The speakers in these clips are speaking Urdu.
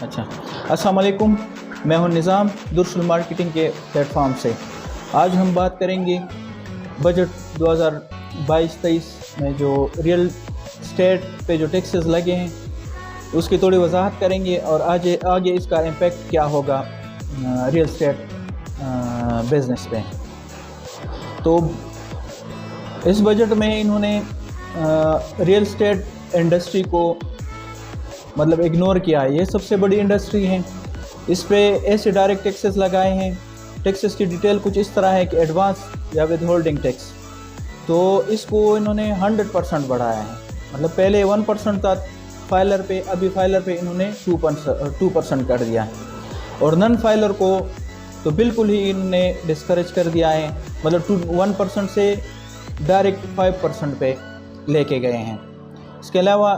اچھا، السلام علیکم، میں ہوں نظام درسل مارکیٹنگ کے پلیٹ فارم سے۔ آج ہم بات کریں گے بجٹ 2022-23 میں جو ریئل اسٹیٹ پہ جو ٹیکسز لگے ہیں اس کی تھوڑی وضاحت کریں گے، اور آگے اس کا امپیکٹ کیا ہوگا ریئل اسٹیٹ بزنس پہ۔ تو اس بجٹ میں انہوں نے ریئل اسٹیٹ انڈسٹری کو مطلب اگنور کیا ہے۔ یہ سب سے بڑی انڈسٹری ہے، اس پہ ایسے ڈائریکٹ ٹیکسز لگائے ہیں۔ ٹیکسز کی ڈیٹیل کچھ اس طرح ہے کہ ایڈوانس یا ود ہولڈنگ ٹیکس، تو اس کو انہوں نے 100% بڑھایا ہے۔ مطلب پہلے 1% تھا فائلر پہ، ابھی فائلر پہ انہوں نے 2% کر دیا ہے، اور نن فائلر کو تو بالکل ہی انہوں نے ڈسکریج کر دیا ہے۔ مطلب 1% سے ڈائریکٹ 5% پہ لے کے گئے ہیں۔ اس کے علاوہ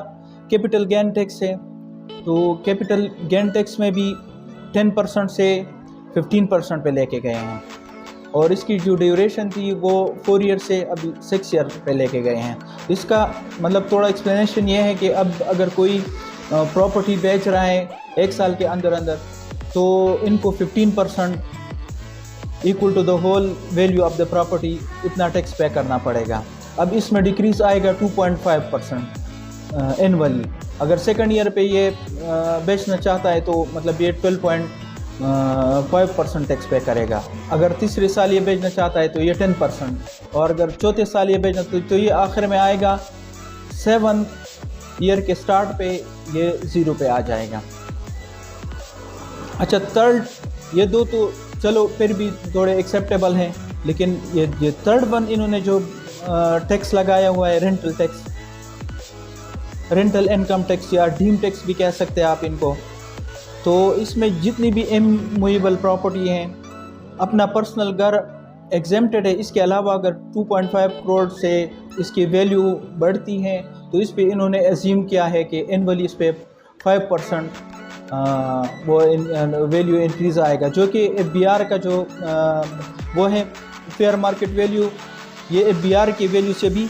کیپٹل گین ٹیکس ہے، تو کیپٹل گین ٹیکس میں بھی 10% سے 15% پہ لے کے گئے ہیں، اور اس کی جو ڈیوریشن تھی وہ 4 ایئر سے ابھی 6 ایئر پہ لے کے گئے ہیں۔ اس کا مطلب تھوڑا ایکسپلینیشن یہ ہے کہ اب اگر کوئی پراپرٹی بیچ رہا ہے 1 سال کے اندر تو ان کو 15% equal to the whole value of the property اتنا ٹیکس پے کرنا پڑے گا۔ اب اس میں ڈیکریز آئے گا 2.5% اینولی۔ اگر سیکنڈ ایئر پہ یہ بیچنا چاہتا ہے تو مطلب یہ 12.5% ٹیکس پے کرے گا۔ اگر تیسرے سال یہ بیچنا چاہتا ہے تو یہ 10%، اور اگر چوتھے سال یہ بیچنا تو یہ آخر میں آئے گا 7 ایئر کے سٹارٹ پہ یہ 0 پہ آ جائے گا۔ اچھا، تھرڈ یہ دو تو چلو پھر بھی تھوڑے ایکسیپٹیبل ہیں، لیکن یہ تھرڈ ون انہوں نے جو ٹیکس لگایا ہوا ہے، rental tax, rental income tax یا ڈیم ٹیکس بھی کہہ سکتے ہیں آپ ان کو۔ تو اس میں جتنی بھی امویبل پراپرٹی ہیں، اپنا پرسنل گھر ایگزیمپٹڈ ہے۔ اس کے علاوہ اگر 2.5 کروڑ سے اس کی ویلیو بڑھتی ہے تو اس پہ انہوں نے ایزیوم کیا ہے کہ اینولی اس پہ 5% وہ ویلیو انکریز آئے گا، جو کہ ایف بی آر کا جو وہ ہے فیئر مارکیٹ ویلیو، یہ ایف بی آر کی ویلیو سے بھی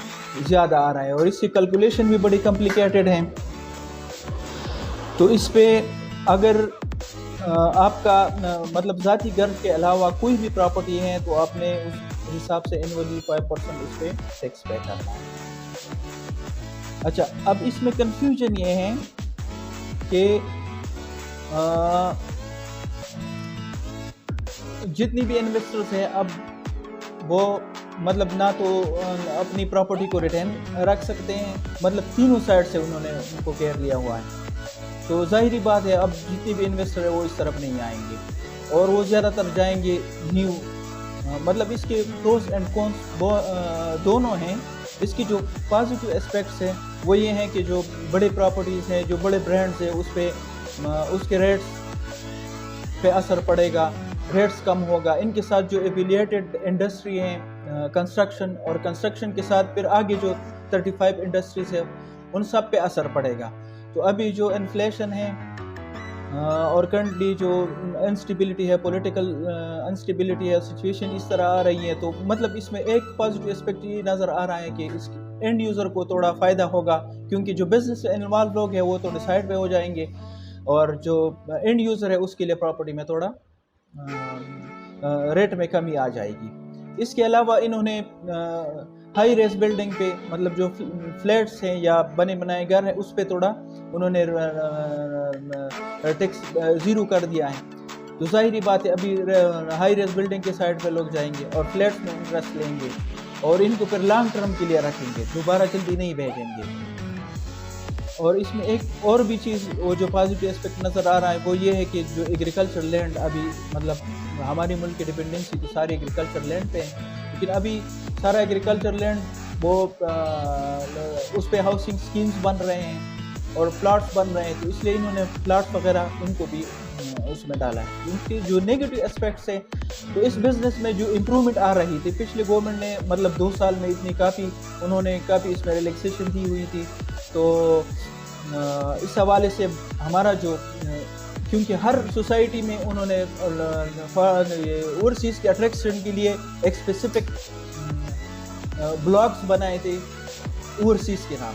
زیادہ آ رہا ہے، اور اس کی کیلکولیشن بھی بڑی کمپلیکیٹڈ ہے۔ تو اس پہ اگر آپ کا مطلب ذاتی گھر کے علاوہ کوئی بھی پراپرٹی ہے تو آپ نے اس حساب سے اینولی 5% اس پہ ٹیکس پے کرنا ہے۔ اچھا، اب اس میں کنفیوژن یہ ہے کہ جتنی بھی انویسٹرز ہیں اب وہ مطلب نہ تو اپنی پراپرٹی کو ریٹین رکھ سکتے ہیں، مطلب تینوں سائڈ سے انہوں نے ان کو گھیر لیا ہوا ہے۔ تو ظاہری بات ہے اب جتنے بھی انویسٹر ہیں وہ اس طرف نہیں آئیں گے، اور وہ زیادہ تر جائیں گے نیو۔ مطلب اس کے پروز اینڈ کونس دونوں ہیں۔ اس کی جو پازیٹیو اسپیکٹس ہیں وہ یہ ہیں کہ جو بڑے پراپرٹیز ہیں، جو بڑے برانڈز ہیں، اس کے ریٹس پہ اثر پڑے گا، ریٹس کم ہوگا۔ ان کے ساتھ جو ایفیلیٹڈ انڈسٹری ہیں کنسٹرکشن، اور کنسٹرکشن کے ساتھ پھر آگے جو 35 انڈسٹریز ہیں ان سب پہ اثر پڑے گا۔ تو ابھی جو انفلیشن ہے اور کرنٹلی جو انسٹیبلٹی ہے، پولیٹیکل انسٹیبلٹی ہے، سچویشن اس طرح آ رہی ہے، تو مطلب اس میں ایک پازیٹیو اسپیکٹ یہ نظر آ رہا ہے کہ اس اینڈ یوزر کو تھوڑا فائدہ ہوگا، کیونکہ جو بزنس سے انوالو لوگ ہیں وہ تو ڈیسائیڈ پہ ہو جائیں گے، اور جو اینڈ یوزر ہے اس کے لیے پراپرٹی میں تھوڑا ریٹ میں کمی آ جائے گی۔ اس کے علاوہ انہوں نے ہائی ریز بلڈنگ پہ، مطلب جو فلیٹس ہیں یا بنے بنائے گھر ہیں، اس پہ تھوڑا انہوں نے ٹیکس 0 کر دیا ہے۔ تو ظاہری بات ہے ابھی ہائی ریز بلڈنگ کے سائڈ پہ لوگ جائیں گے اور فلیٹس میں انٹرسٹ لیں گے، اور ان کو پھر لانگ ٹرم کے لیے رکھیں گے، دوبارہ جلدی نہیں بھیجیں گے۔ اور اس میں ایک اور بھی چیز وہ جو پازیٹیو اسپیکٹ نظر آ رہا ہے وہ یہ ہے کہ جو ایگریکلچر لینڈ، ابھی مطلب ہماری ملک کی ڈپینڈنسی تو ساری ایگریکلچر لینڈ پہ ہے، لیکن ابھی سارا ایگریکلچر لینڈ وہ اس پہ ہاؤسنگ سکیمز بن رہے ہیں اور پلاٹس بن رہے ہیں، تو اس لیے انہوں نے پلاٹس وغیرہ ان کو بھی اس میں ڈالا ہے۔ ان کی جو نیگیٹو اسپیکٹس ہیں، تو اس بزنس میں جو امپرومنٹ آ رہی تھی پچھلے گورنمنٹ نے مطلب 2 سال میں انہوں نے کافی اس میں ریلیکسیشن دی ہوئی تھی، تو اس حوالے سے ہمارا جو کیونکہ ہر سوسائٹی میں انہوں نے اوورسیز کے اٹریکشن کے لیے ایک اسپیسیفک بلاکس بنائے تھے اوورسیز کے نام،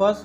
1